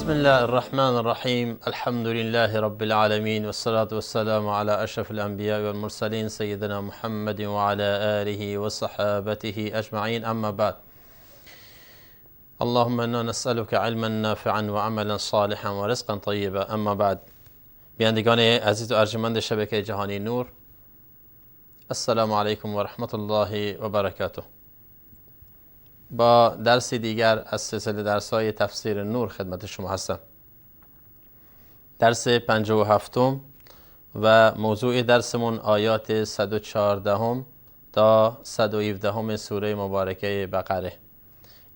بسم الله الرحمن الرحیم. الحمد لله رب العالمین والصلاة والسلام على اشرف الانبیاء والمرسلین سیدنا محمد وعلى آله وصحابته اجمعین. اما بعد، اللهم انا نسألك علما نافعا وعملا صالحا ورزقا طیبا. اما بعد، بینندگان عزیز و ارجمند شبکه جهانی نور، السلام علیکم و رحمت الله و برکاته. با درسی دیگر از سلسله درس‌های تفسیر نور خدمت شما هستم. درس 57 و موضوع درسمون آیات 114 تا 117 سوره مبارکه بقره.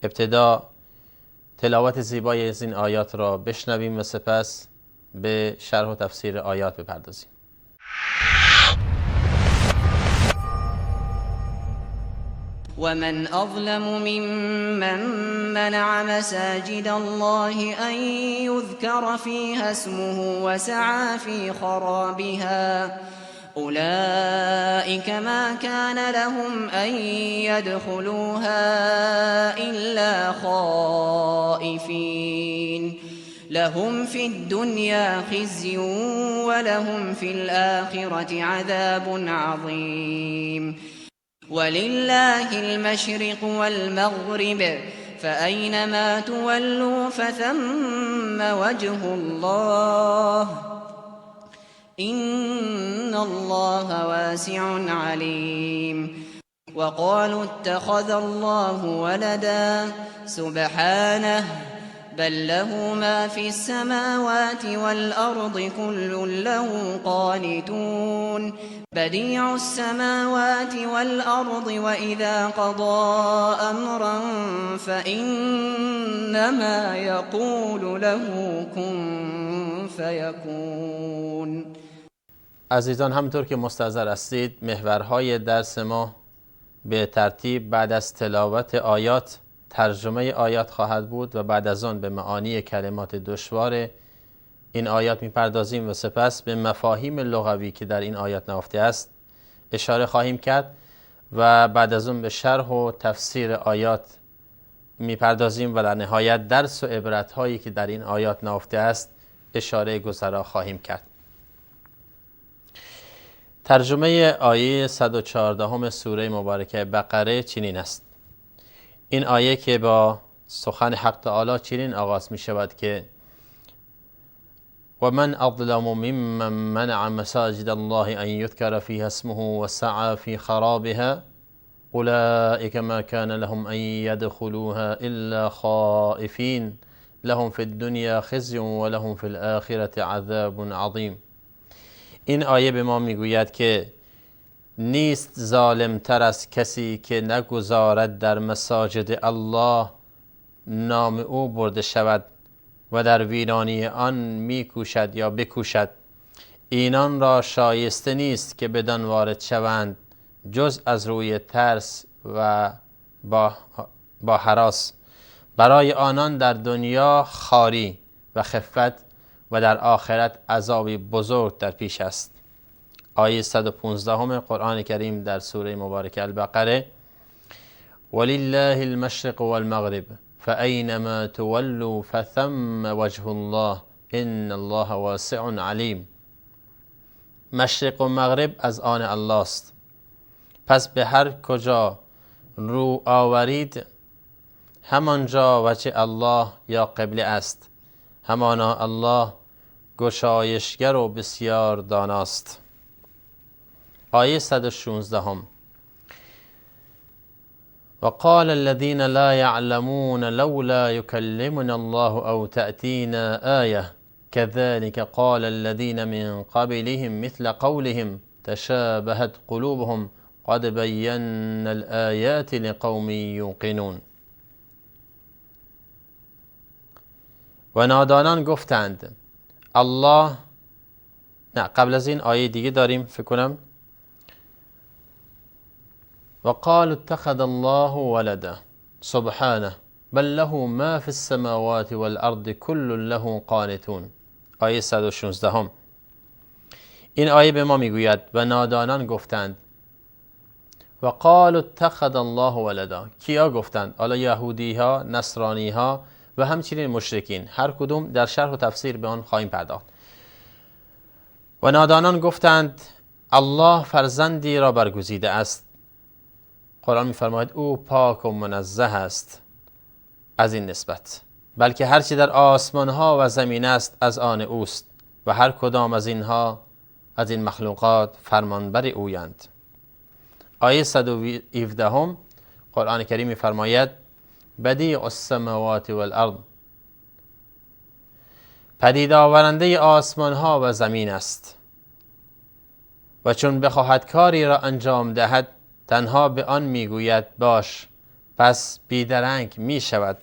ابتدا تلاوت زیبای از این آیات را بشنویم و سپس به شرح و تفسیر آیات بپردازیم. ومن أظلم ممن منع مساجد الله أن يذكر فيها اسمه وسعى في خرابها أولئك ما كان لهم أن يدخلوها إلا خائفين لهم في الدنيا خزي ولهم في الآخرة عذاب عظيم ولله المشرق والمغرب فأينما تولوا فثم وجه الله إن الله واسع عليم. وقالوا اتخذ الله ولدا سبحانه بل له ما في السماوات والأرض كل له قانتون بديع السماوات والأرض وإذا قضى أمرا فإنما يقول له كن فيكون. عزیزان، همونطور که مستحضر هستید، محورهای درس ما به ترتیب بعد از تلاوت آیات ترجمه آیات خواهد بود و بعد از آن به معانی کلمات دشوار این آیات میپردازیم و سپس به مفاهیم لغوی که در این آیات نهفته است اشاره خواهیم کرد و بعد از اون به شرح و تفسیر آیات میپردازیم و در نهایت درس و عبرت هایی که در این آیات نهفته است اشاره گذرا خواهیم کرد. ترجمه آیه 114 سوره مبارکه بقره چنین است. این آیه که با سخن حق تعالی چنین آغاز می شود که و من اظلم ممن منع مساجد الله ان یذکر فیها اسمه وسعى فی خرابها اولئک ما کان لهم ان یدخلوها الا خائفین لهم فی الدنیا خزی ولهم فی الآخرة عذاب عظیم. این آیه به ما میگوید که نیست ظالم تر از کسی که نگذارد در مساجد الله نام او برده شود و در ویرانی آن میکوشد یا بکوشد. اینان را شایسته نیست که بدان وارد شوند جز از روی ترس و با هراس. برای آنان در دنیا خواری و خفت و در آخرت عذابی بزرگ در پیش است. آیه 115 قرآن کریم در سوره مبارکه البقره: ولله المشرق والمغرب فأينما تولوا فثم وجه الله ان الله واسع علیم. مشرق و مغرب از آن الله است، پس به هر کجا رو آورید همانجا وجه الله یا قبله است. همانا الله گشایشگر و بسیار داناست. آیه 116: وقال الذين لا يعلمون لولا يكلمنا الله او تأتينا آية كذلك قال الذين من قبلهم مثل قولهم تشابهت قلوبهم قد بينا الآيات لقوم يوقنون. و نادانان گفتند الله، نه قبل از این آیه دیگه داریم فکر کنم. وقالوا اتخذ الله ولدا سبحانه بل له ما في السماوات والارض كل له قانتون. آیه 116. این آیه به ما میگوید و نادانان گفتند و قالوا اتخذ الله ولدا. کیا گفتند؟ حالا یهودی ها، نصرانی ها و همچنین مشرکین. هر کدوم در شرح و تفسیر به آن خواهیم پرداخت. و نادانان گفتند الله فرزندی را برگزیده است. قرآن می‌فرماید او پاک و منزه است از این نسبت، بلکه هرچی در آسمان ها و زمین است از آن اوست و هر کدام از این مخلوقات فرمانبر اویند. آیه 117 قرآن کریم می‌فرماید بدیع السماوات والارض، پدید آورنده آسمان ها و زمین است و چون بخواهد کاری را انجام دهد تنها به آن میگوید باش، پس بیدرنگ می شود.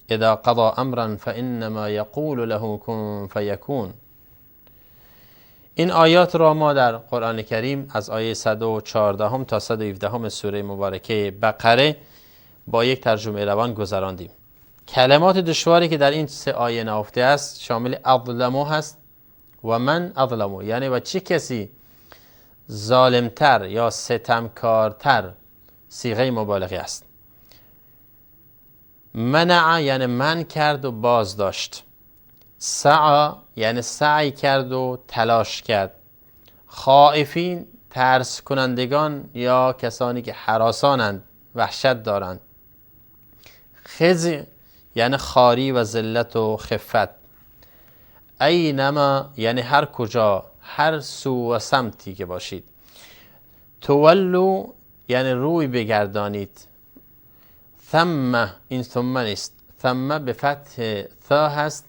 اذا قضا امرا فانما یقول له کن فیکون. این آیات را ما در قرآن کریم از آیه 114 تا 117 سوره مبارکه بقره با یک ترجمه روان گذراندیم. کلمات دشواری که در این سه آیه نهفته است شامل اظلمو هست و من اظلمو، یعنی و چه کسی ظالمتر یا ستمکارتر، صیغه مبالغه است. منع یعنی من کرد و باز داشت. سعی یعنی سعی کرد و تلاش کرد. خائفین ترس کنندگان یا کسانی که هراسانند، وحشت دارند. خزی یعنی خاری و ذلت و خفت. اینما یعنی هر کجا، هر سو و سمتی که باشید. تولو یعنی روی بگردانید. ثم، این ثم نیست، ثم به فتح ثا هست،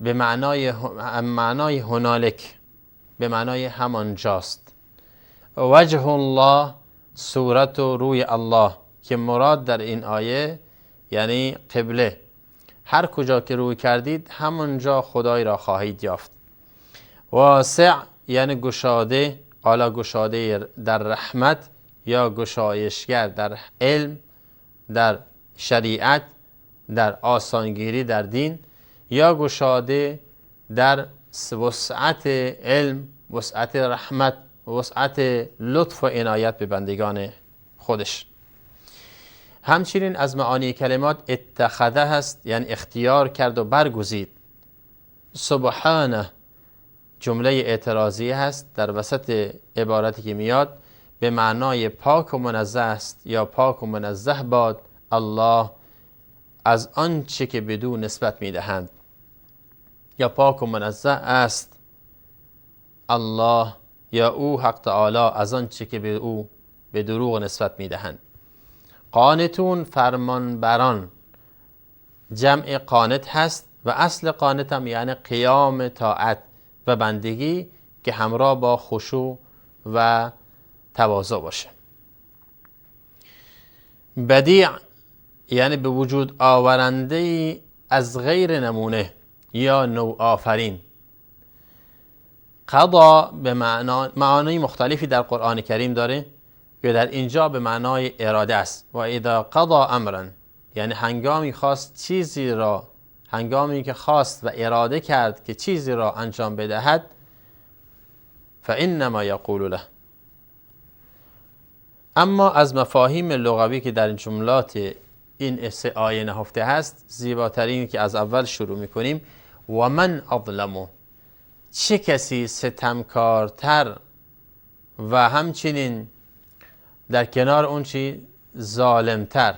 به معنای هنالک، به معنای همانجاست. وجه الله، صورت و روی الله، که مراد در این آیه یعنی قبله. هر کجا که روی کردید همانجا خدای را خواهید یافت. واسع یعنی گشاده، حالا گشاده در رحمت یا گشایشگر در علم، در شریعت، در آسانگیری در دین، یا گشاده در وسعت علم، وسعت رحمت، وسعت لطف و عنایت به بندگان خودش. همچنین از معانی کلمات اتخذه هست، یعنی اختیار کرد و برگزید. سبحانه جمله اعتراضی هست در وسط عبارتی که میاد، به معنای پاک و منزه است یا پاک و منزه باد الله از آنچه که بدون نسبت میدهند، یا پاک و منزه است الله یا او حق تعالی از آنچه که به او به دروغ نسبت میدهند. قانتون فرمانبران، جمع قانت هست و اصل قانت هم یعنی قیام طاعت و بندگی که همراه با خشوع و تواضع باشه. بدیع یعنی به وجود آورنده از غیر نمونه یا نوع آفرین. قضا به معنای مختلفی در قرآن کریم داره که در اینجا به معنای اراده است. و اذا قضا امرا یعنی هنگامی خواست چیزی را، هنگامی که خواست و اراده کرد که چیزی را انجام بدهد، فانما یقول له. اما از مفاهیم لغوی که در جملات این سه آیه نهفته هست، زیباترین که از اول شروع میکنیم، و من اظلمو، چه کسی ستمکارتر و همچنین در کنار اون چی ظالمتر،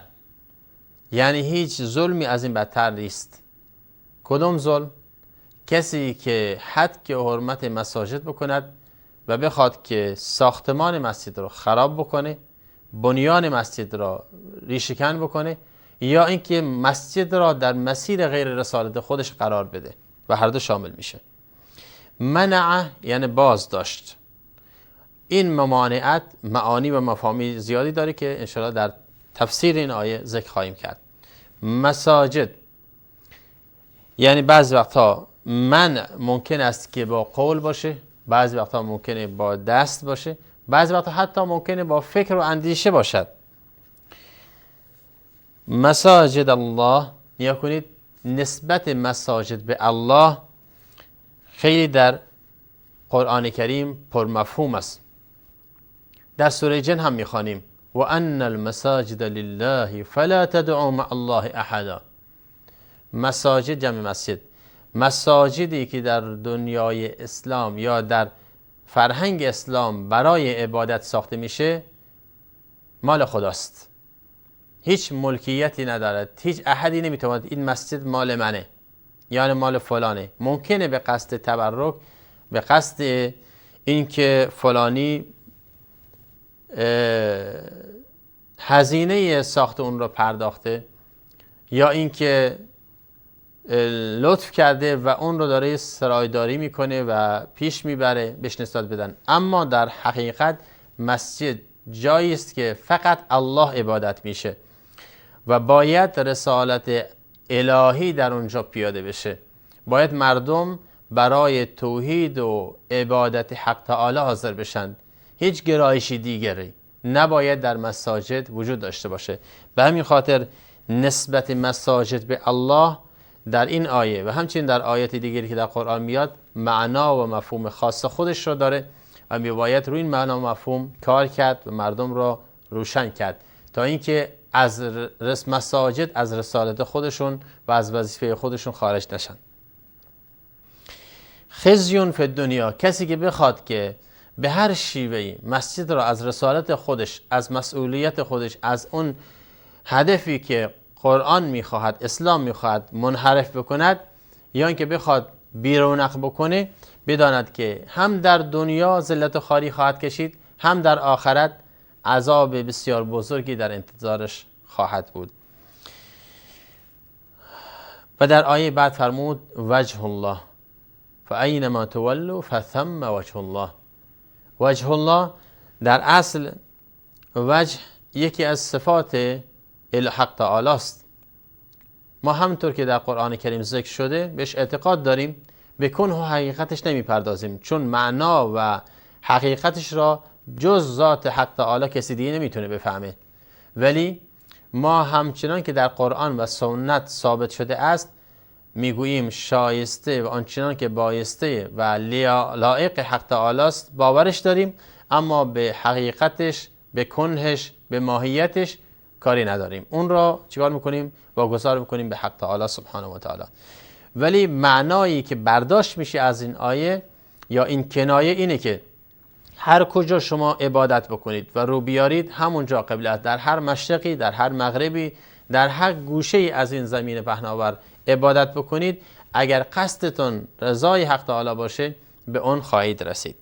یعنی هیچ ظلمی از این بدتر نیست. کدوم ظلم؟ کسی که حد که حرمت مساجد بکند و بخواد که ساختمان مسجد رو خراب بکنه، بنیان مسجد را ریشه‌کن بکنه، یا اینکه مسجد را در مسیر غیر رسالت خودش قرار بده، و هر دو شامل میشه. منع یعنی باز داشت. این ممانعت معانی و مفاهیم زیادی داره که انشاءالله در تفسیر این آیه ذکر خواهیم کرد. مساجد یعنی بعضی وقتها منع ممکن است که با قول باشه، بعضی وقتها ممکنه با دست باشه، بعضی وقتها حتی ممکنه با فکر و اندیشه باشد. مساجد الله، نیا کنید نسبت مساجد به الله خیلی در قرآن کریم پرمفهوم است. در سوره جن هم میخوانیم و ان المساجد لله فلا تدعوا مع الله احدا. مساجد جمع مسجد، مساجدی که در دنیای اسلام یا در فرهنگ اسلام برای عبادت ساخته میشه مال خداست، هیچ ملکیتی ندارد، هیچ احدی نمیتواند این مسجد مال منه یعنی مال فلانه. ممکنه به قصد تبرک، به قصد اینکه فلانی هزینه ساخت اون رو پرداخته یا اینکه لطف کرده و اون رو داره سرایداری میکنه و پیش میبره بهش نسبت بدن. اما در حقیقت مسجد جایی است که فقط الله عبادت میشه و باید رسالت الهی در اونجا پیاده بشه. باید مردم برای توحید و عبادت حق تعالی حاضر بشن. هیچ گرایشی دیگری نباید در مساجد وجود داشته باشه. به همین خاطر نسبت مساجد به الله در این آیه و همچنین در آیات دیگری که در قرآن میاد معنا و مفهوم خاص خودش رو داره و میباید روی این معنا و مفهوم کار کرد و مردم را روشن کرد تا اینکه از مساجد از رسالت خودشون و از وظیفه خودشون خارج نشن. خزیون فی الدنیا، کسی که بخواد که به هر شیوهی مسجد را از رسالت خودش، از مسئولیت خودش، از اون هدفی که قرآن میخواهد، اسلام میخواهد منحرف بکند یا اینکه بخواد بیرونق بکنه، بداند که هم در دنیا ذلت و خواری خواهد کشید، هم در آخرت عذاب بسیار بزرگی در انتظارش خواهد بود. و در آیه بعد فرمود وجه الله فاینما تولوا فثم وجه الله. وجه الله در اصل وجه یکی از صفات الحق تعالی است. ما همونطور که در قرآن کریم ذکر شده بهش اعتقاد داریم، به کنه و حقیقتش نمیپردازیم، چون معنا و حقیقتش را جز ذات حق تعالی کسی دیگه نمیتونه بفهمه. ولی ما همچنان که در قرآن و سنت ثابت شده است میگوییم شایسته و آنچنان که بایسته و لایق حق تعالی است باورش داریم، اما به حقیقتش، به کنهش، به ماهیتش کاری نداریم. اون را چیکار میکنیم؟ واگذار میکنیم به حق تعالی سبحانه و تعالی. ولی معنایی که برداشت میشه از این آیه یا این کنایه اینه که هر کجا شما عبادت بکنید و رو بیارید همونجا قبله است. در هر مشرقی، در هر مغربی، در هر گوشه ای از این زمین پهناور عبادت بکنید، اگر قصدتون رضای حق تعالی باشه به اون خواهید رسید.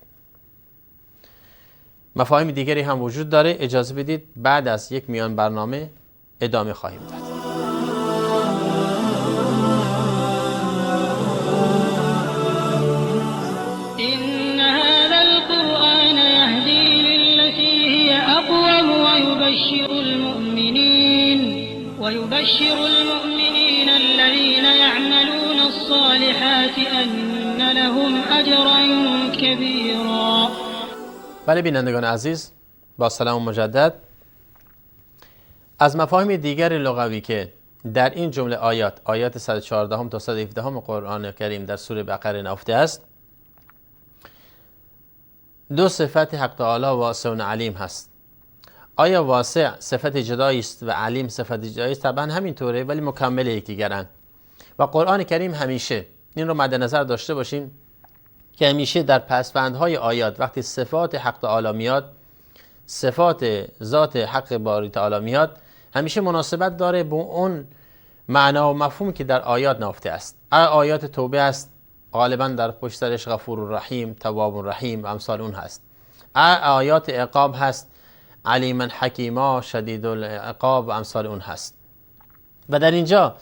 مفاهیم دیگری هم وجود داره، اجازه بدید بعد از یک میان برنامه ادامه خواهیم داد. إن هذا القرآن يهدي للتي هي أقوم ويبشر المؤمنين الذين يعملون الصالحات أن لهم أجرا كبيرا. بله بینندگان عزیز، با سلام مجدد. از مفاهیم دیگر لغوی که در این جمله آیات 114 تا 117 قرآن کریم در سوره بقره نهفته است، دو صفت حق تعالی واسع و علیم هست. آیا واسع صفت جدایی است و علیم صفت جدایی است؟ طبعا همینطوره، ولی مکمل یکدیگرند. و قرآن کریم همیشه این رو مد نظر داشته باشیم که همیشه در پسوندهای آیات وقتی صفات حق تعالی میاد، صفات ذات حق باری تعالی میاد، همیشه مناسبت داره با اون معنا و مفهوم که در آیات نهفته است. آیات توبه است، غالبا در پشت سرش غفور رحیم، تواب رحیم و امثال اون هست. آیات عقاب هست، علیما حکیما، شدید العقاب و امثال اون هست. و در اینجا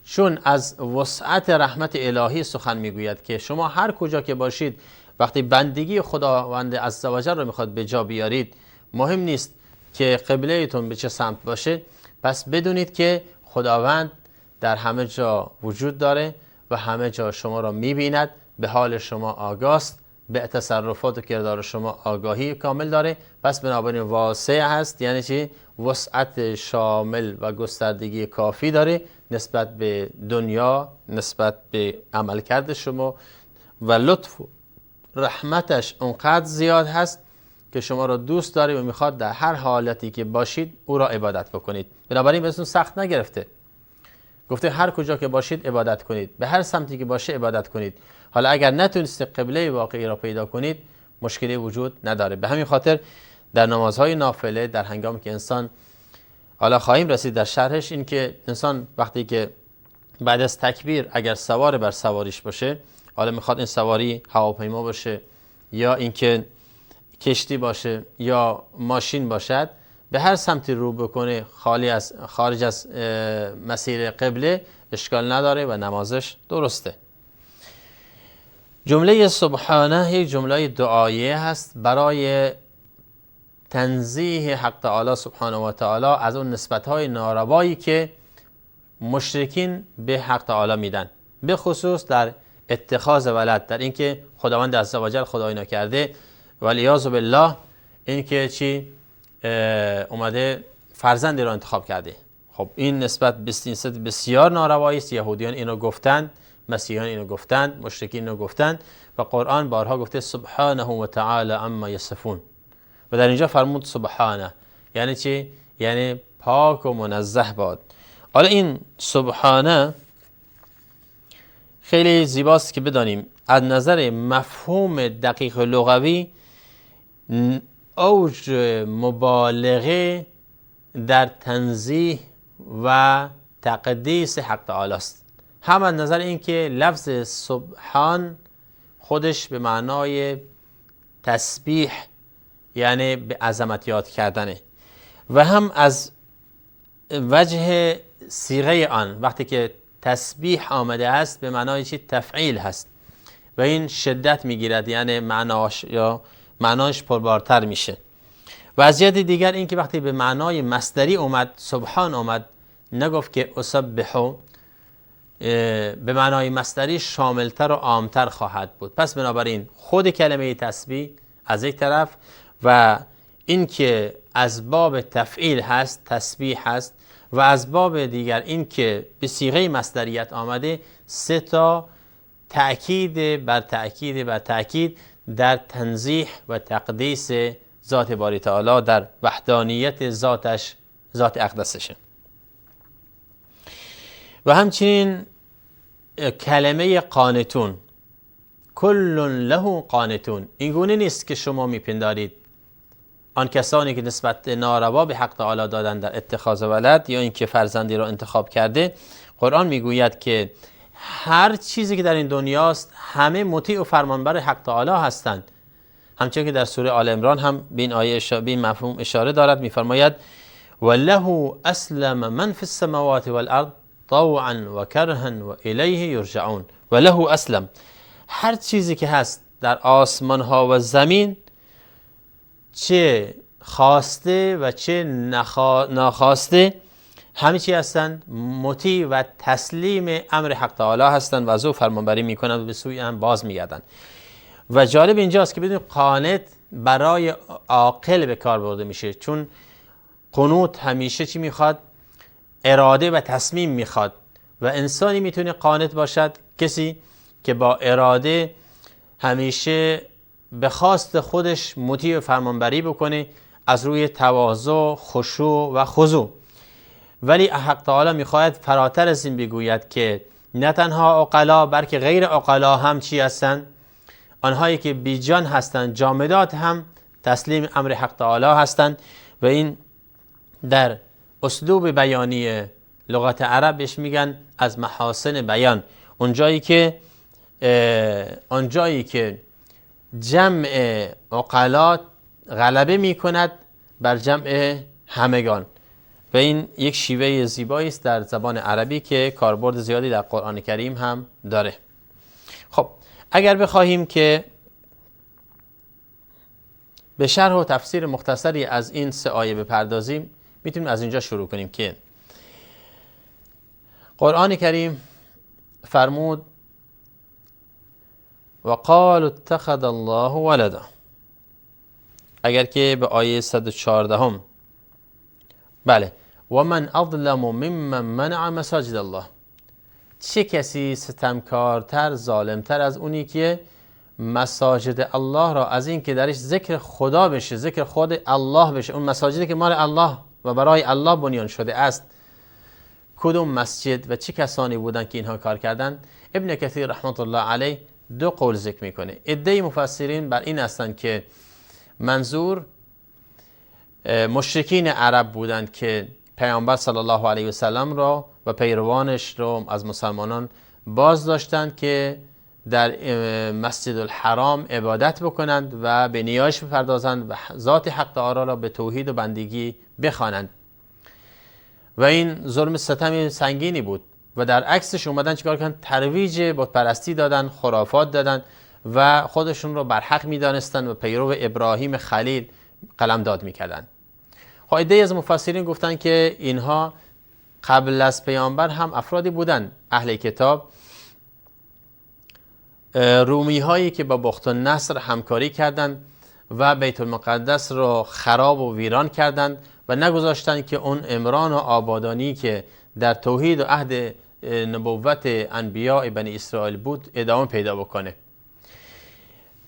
چون از وسعت رحمت الهی سخن میگوید که شما هر کجا که باشید وقتی بندگی خداوند عزوجل رو میخواد به جا بیارید، مهم نیست که قبلهتون به چه سمت باشه، پس بدونید که خداوند در همه جا وجود داره و همه جا شما را میبیند، به حال شما آگاست، به تصرفات و کردار شما آگاهی کامل داره. پس بنابراین واسع هست، یعنی چی؟ وسعت شامل و گستردگی کافی داره نسبت به دنیا، نسبت به عملکرد شما، و لطف و رحمتش اونقدر زیاد هست که شما را دوست داره و میخواد در هر حالتی که باشید او را عبادت بکنید. بنابراین بهتون سخت نگرفته. گفته هر کجا که باشید عبادت کنید، به هر سمتی که باشه عبادت کنید. حالا اگر نتونستید قبله واقعی را پیدا کنید مشکلی وجود نداره. به همین خاطر در نمازهای نافله در هنگامی که انسان، حالا خواهیم رسید در شرحش، این که انسان وقتی که بعد از تکبیر اگر سوار بر سواریش باشه، حالا میخواد این سواری هواپیما باشه یا اینکه کشتی باشه یا ماشین باشد، به هر سمتی رو بکنه خارج از مسیر قبله اشکال نداره و نمازش درسته. جمله سبحانه یک جمله دعاییه هست برای تنزیه حق تعالی سبحانه و تعالی از اون نسبت‌های ناروایی که مشرکین به حق تعالی میدن، به خصوص در اتخاذ ولد، در اینکه خداوند عزوجل خدایی نکرده والیاذ بالله اینکه چی اومده فرزندی را انتخاب کرده. خب این نسبت بسیار ناروایی است. یهودیان اینو گفتند، مسیحیان اینو گفتند، مشرکین اینو گفتند و قرآن بارها گفته سبحانه و تعالی عما یصفون. و در اینجا فرمود سبحانه یعنی چی؟ یعنی پاک و منزه باد. حالا این سبحانه خیلی زیباست که بدانیم از نظر مفهوم دقیق لغوی اوج مبالغه در تنزیه و تقدیس حق تعالی است. هم از نظر اینکه لفظ سبحان خودش به معنای تسبیح یعنی به عظمت یاد کردنه و هم از وجه صیغه آن وقتی که تسبیح آمده است به معنای چی؟ تفعیل هست و این شدت میگیرد، یعنی معناش پربارتر میشه. و از جهت دیگر این که وقتی به معنای مصدری اومد، سبحان اومد، نگفت که اسبحو، به معنای مصدری شاملتر و عامتر خواهد بود. پس بنابراین خود کلمه تسبیح از یک طرف و این که از باب تفعیل هست، تسبیح هست، و از باب دیگر این که به صیغه مصدریت آمده، سه تا تأکید بر تأکید بر تأکید در تنزیه و تقدیس ذات باری تعالی، در وحدانیت ذاتش، ذات اقدسشه. و همچنین کلمه قانتون، کل له قانتون، این گونه نیست که شما میپندارید آن کسانی که نسبت ناروا به حق تعالی دادن در اتخاذ ولد یا اینکه فرزندی را انتخاب کرده. قرآن میگوید که هر چیزی که در این دنیاست همه مطیع و فرمانبر حق تعالی هستند. همچنین که در سوره آل عمران هم به این آیه به این مفهوم اشاره دارد، میفرماید وله اسلم من فی السماوات والارض طوعا و کرها و الیه یرجعون. وله اسلم، هر چیزی که هست در آسمان ها و زمین، چه خواسته و چه ناخواسته، همه چی هستند مطیع و تسلیم امر حق تعالی هستند و از او فرمانبری میکنند و به سوی هم باز میگردند. و جالب اینجاست که بدونید قانت برای عاقل به کار برده میشه، چون قنوت همیشه چی میخواد؟ اراده و تصمیم میخواد. و انسانی میتونه قانت باشد کسی که با اراده همیشه به خواست خودش مطیع و فرمانبری بکنه از روی تواضع، خشوع و خضوع. ولی حق تعالی میخواهد فراتر از این بگوید که نه تنها عقلا بلکه غیر عقلا هم چی هستند؟ آنهایی که بیجان هستند، جامدات هم تسلیم امر حق تعالی هستند. و این در اسلوب بیانی لغت عرب بهش میگن از محاسن بیان، اونجایی که جمع عقلا غلبه میکند بر جمع همگان. و این یک شیوه زیبایی است در زبان عربی که کاربرد زیادی در قرآن کریم هم داره. خب اگر بخواهیم که به شرح و تفسیر مختصری از این سه آیه بپردازیم، میتونیم از اینجا شروع کنیم که قرآن کریم فرمود و قالوا اتخذ الله ولدا. اگر که به آیه 114 بله و من اظلم ممن منع مساجد الله، چه کسی ستمکارتر، ظالمتر از اونی که مساجد الله را از این که درش ذکر خدا بشه، ذکر خود الله بشه، اون مساجدی که مال الله و برای الله بنیان شده است، کدوم مسجد و چه کسانی بودن که اینها کار کردن، ابن کثیر رحمت الله علیه دو قول ذکر میکنه. عده مفسرین بر این هستند که منظور مشرکین عرب بودند که پیامبر صلی الله علیه و سلم را و پیروانش را از مسلمانان باز داشتند که در مسجد الحرام عبادت بکنند و به نیایش بپردازند و ذات حق تعالی را به توحید و بندگی بخوانند و این ظلم ستم سنگینی بود و در عکسش اومدن چیکار کردن؟ ترویج بت پرستی دادن، خرافات دادن و خودشون رو بر حق میدانستند و پیرو ابراهیم خلیل قلمداد میکردن. عده از مفسرین گفتن که اینها قبل از پیامبر هم افرادی بودن، اهل کتاب، رومی هایی که با بخت النصر همکاری کردند و بیت المقدس رو خراب و ویران کردند و نگذاشتند که اون عمران و آبادانی که در توحید و عهد نبوت انبیاء بنی اسرائیل بود ادامه پیدا بکنه.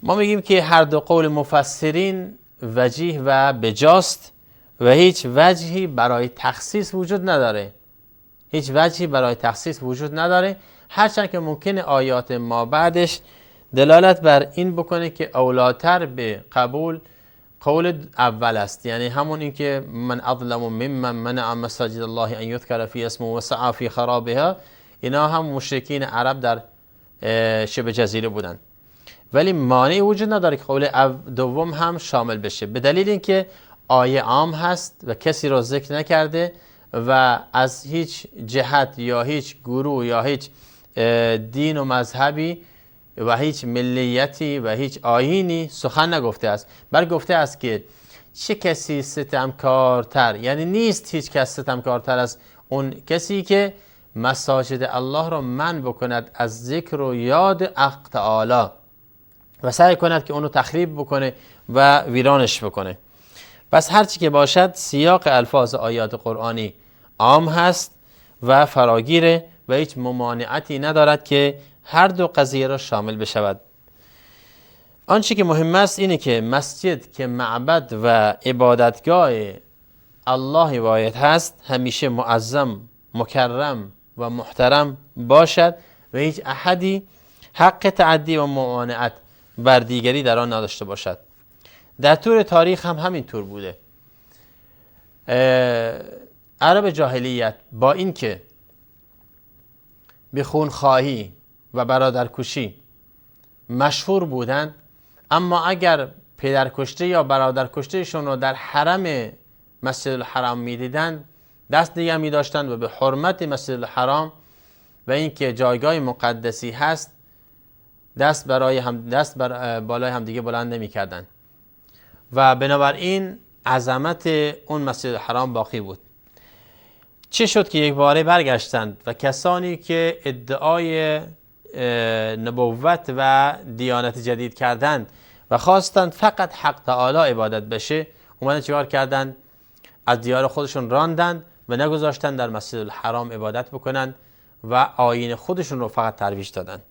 ما میگیم که هر دو قول مفسرین وجیه و بجاست و هیچ وجهی برای تخصیص وجود نداره. هیچ وجهی برای تخصیص وجود نداره، هرچند که ممکنه آیات ما بعدش دلالت بر این بکنه که اولاتر به قبول قول اول است، یعنی همون این که من اظلم ممن منع مساجد الله ان یذکر فی اسمه و سعی فی خرابها، اینا هم مشرکین عرب در شبه جزیره بودن، ولی مانعی وجود نداره که قول دوم هم شامل بشه، به دلیل اینکه آیه عام هست و کسی را ذکر نکرده و از هیچ جهت یا هیچ گروه یا هیچ دین و مذهبی و هیچ ملیتی و هیچ آیینی سخن نگفته است، بلکه گفته است که چه کسی ستمکارتر، یعنی نیست هیچ کس ستمکارتر از اون کسی که مساجد الله را منع بکند از ذکر و یاد حق تعالی و سعی کند که اونو تخریب بکنه و ویرانش بکنه. پس هرچی که باشد سیاق الفاظ آیات قرآنی عام هست و فراگیره و هیچ ممانعتی ندارد که هر دو قضیه را شامل بشود. آنچه که مهم است اینه که مسجد که معبد و عبادتگاه الله واحد هست همیشه معظم، مکرم و محترم باشد و هیچ احدی حق تعدی و ممانعت بر دیگری در آن نداشته باشد. در طول تاریخ هم همین طور بوده. عرب جاهلیت با اینکه به خونخواهی و برادرکشی مشهور بودند، اما اگر پدرکشته یا برادرکشتهشون رو در حرم مسجد الحرام میدیدند دست نگه می داشتند و به حرمت مسجد الحرام و اینکه جایگاه مقدسی هست دست بالای هم دیگه بلند نمی کردند و بنابراین عظمت اون مسجد الحرام باقی بود. چه شد که یک باره برگشتند و کسانی که ادعای نبوت و دیانت جدید کردند و خواستند فقط حق تعالی عبادت بشه، اومدن چیکار کردند؟ از دیار خودشون راندند و نگذاشتند در مسجد الحرام عبادت بکنند و آیین خودشون رو فقط ترویج دادند.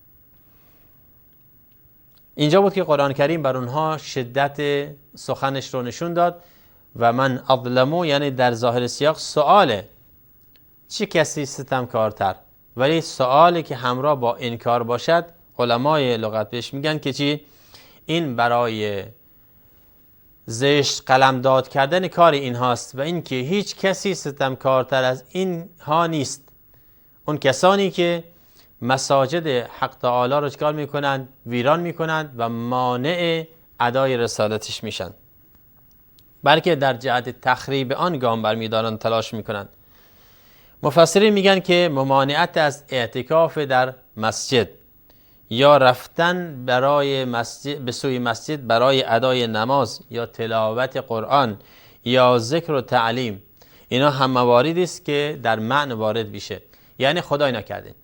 اینجا بود که قرآن کریم بر اونها شدت سخنش رو نشون داد و من اظلمو، یعنی در ظاهر سیاق سؤاله چه کسی ستمکارتر، ولی سؤالی که همراه با انکار باشد علمای لغت بهش میگن که چی؟ این برای زشت قلمداد کردن کار اینهاست و اینکه هیچ کسی ستمکارتر از اینها نیست. اون کسانی که مساجد حق تعالی رو چکار میکنند؟ ویران میکنند و مانع ادای رسالتش میشن، بلکه در جهت تخریب آن گام برمیدارند، تلاش میکنند. مفسرین میگن که ممانعت از اعتکاف در مسجد یا رفتن برای مسجد به سوی مسجد برای ادای نماز یا تلاوت قرآن یا ذکر و تعلیم، اینا هم مواردی است که در معنی وارد میشه. یعنی خدای نکرده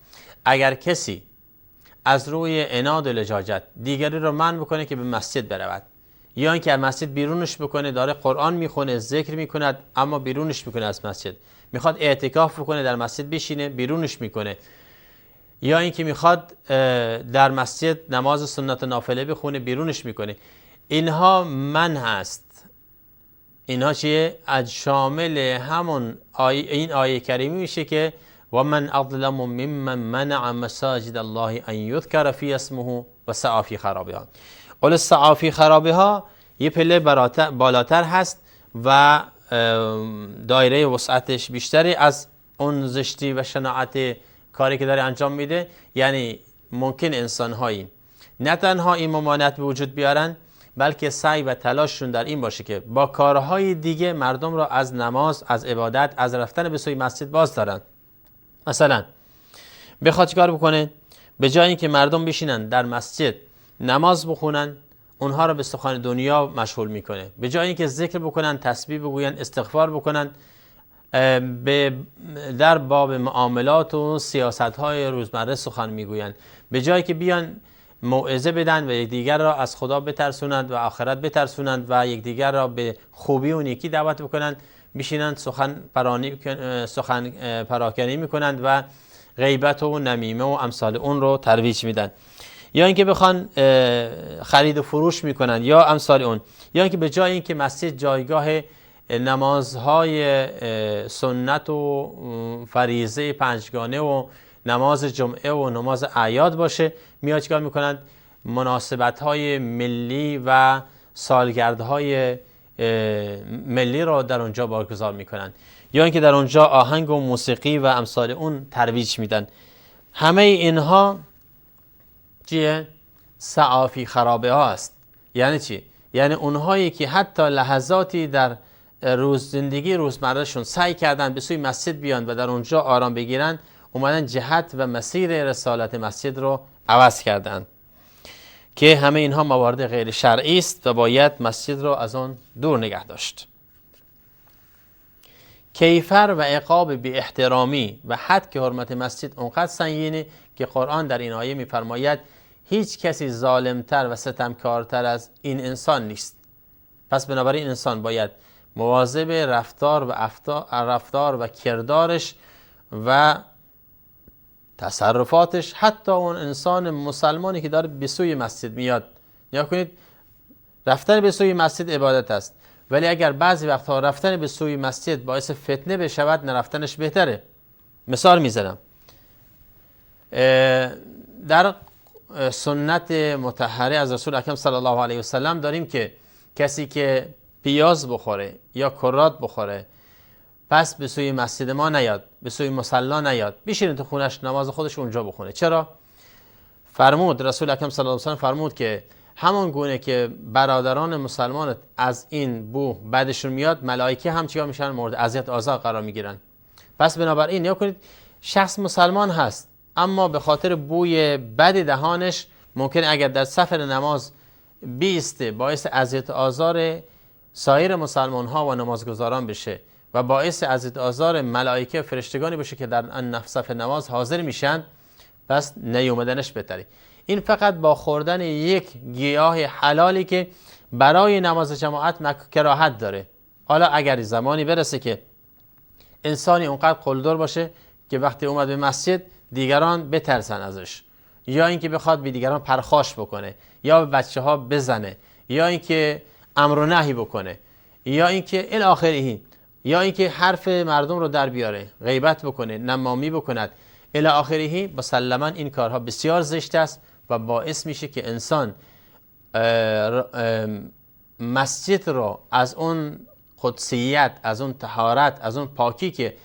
اگر کسی از روی عناد و لجاجت دیگری رو منع بکنه که به مسجد برود، یا اینکه از مسجد بیرونش بکنه، داره قرآن میخونه، ذکر میکند اما بیرونش میکنه از مسجد، میخواد اعتکاف بکنه در مسجد بشینه بیرونش میکنه، یا اینکه میخواد در مسجد نماز سنت نافله بخونه بیرونش میکنه، اینها منع هست. اینها چیه؟ از شامل همون این آیه کریمی میشه که و من اظلم ممن منع مساجد الله ان یذکر فی اسمه و سعی فی خرابها. قول سعی فی خرابها یه پله بالاتر هست و دایره وسعتش بیشتری از اون زشتی و شناعت کاری که داره انجام میده. یعنی ممکن انسان‌هایی نه تنها این ممانعت به وجود بیارن، بلکه سعی و تلاششون در این باشه که با کارهای دیگه مردم را از نماز، از عبادت، از رفتن به سوی مسجد باز دارن. مثلا بخواد چیکار بکنه؟ به جای اینکه مردم بشینن در مسجد نماز بخونن، اونها را به سخن دنیا مشغول میکنه. به جای اینکه ذکر بکنن، تسبیح بگوین، استغفار بکنن، در باب معاملات و سیاست‌های روزمره سخن میگویند. به جایی که بیان موعظه بدن و یکدیگر را از خدا بترسونند و آخرت بترسونند و یکدیگر را به خوبی و نیکی دعوت بکنند، میشینند سخن پراکنی میکنند و غیبت و نمیمه و امثال اون رو ترویج میدن. یا اینکه بخوان خرید و فروش میکنن یا امثال اون. یا اینکه به جای اینکه مسجد جایگاه نمازهای سنت و فریضه پنجگانه و نماز جمعه و نماز اعیاد باشه، میاد چیکار میکنند؟ مناسبت‌های ملی و سالگردهای ملی را در اونجا برگزار میکنند. یا اینکه در اونجا آهنگ و موسیقی و امثال اون ترویج میدن. همه اینها چیه؟ سعی فی خرابه ها است. یعنی چی؟ یعنی اونهایی که حتی لحظاتی در زندگی روزمرهشون سعی کردن به سوی مسجد بیان و در اونجا آرام بگیرن، اومدن جهت و مسیر رسالت مسجد رو عوض کردن، که همه اینها موارد غیر شرعی است و باید مسجد رو از آن دور نگه داشت. کیفر و عقاب بی احترامی و حد که حرمت مسجد اونقدر سنگینه که قرآن در این آیه میفرماید هیچ کسی ظالمتر و ستمکارتر از این انسان نیست. پس بنابراین انسان باید مواظب رفتار و کردارش و تصرفاتش، حتی اون انسان مسلمانی که داره به سوی مسجد میاد. نگاه کنید، رفتن به سوی مسجد عبادت است، ولی اگر بعضی وقتها رفتن به سوی مسجد باعث فتنه بشود، نرفتنش بهتره. مثال میزنم، در سنت مطهره از رسول اکرم صلی الله علیه و سلم داریم که کسی که پیاز بخوره یا کرات بخوره، پس به سوی مسجد ما نیاد، به سوی مصلا نیاد، بشینه تو خونش نماز خودش اونجا بخونه. چرا؟ فرمود رسول اکرم صلی الله علیه و سلم فرمود که همون گونه که برادران مسلمان از این بو بعدشون میاد، ملائکه هم چیا میشن؟ مورد اذیت آزار قرار میگیرن. پس بنابراین نگاه کنید، شخص مسلمان هست اما به خاطر بوی بد دهانش ممکن اگر در صف نماز بیسته باعث اذیت آزار سایر مسلمان ها و نمازگزاران بشه و باعث اذیت آزار ملائکه و فرشتگانی بشه که در صف نماز حاضر میشن، پس نیومدنش بهتره. این فقط با خوردن یک گیاه حلالی که برای نماز جماعت کراهت داره. حالا اگر زمانی برسه که انسانی اونقدر قلدر باشه که وقتی اومد به مسجد دیگران بترسن ازش، یا اینکه بخواد به دیگران پرخاش بکنه، یا به بچه ها بزنه، یا اینکه امر و نهی بکنه، یا اینکه الی آخره، یا اینکه حرف مردم رو در بیاره، غیبت بکنه، نمامی بکند الی آخره، مسلما این کارها بسیار زشت است و باعث میشه که انسان مسجد رو از اون قدسیت، از اون طهارت، از اون پاکی که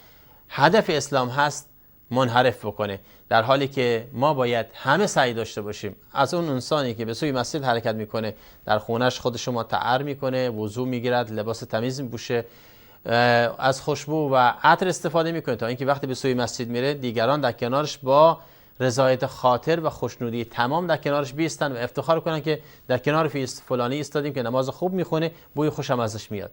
هدف اسلام هست منحرف بکنه. در حالی که ما باید همه سعی داشته باشیم از اون انسانی که به سوی مسجد حرکت میکنه در خونش خودش رو مطهر میکنه، وضو میگیرد، لباس تمیز میپوشه، از خوشبو و عطر استفاده میکنه تا اینکه وقتی به سوی مسجد میره دیگران در کنارش با رضایت خاطر و خوشنودی تمام در کنارش بیستن و افتخار کنن که در کنار فلانی ایستادیم که نماز خوب میخونه، بوی خوشم ازش میاد.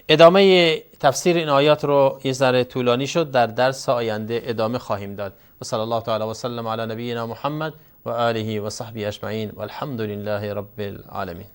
ادامه تفسیر این آیات رو یه ذره طولانی شد، در درس آینده ادامه خواهیم داد. و صلی الله تعالی و سلم علی نبینا محمد و آله و صحبه اجمعین و الحمد لله رب العالمین.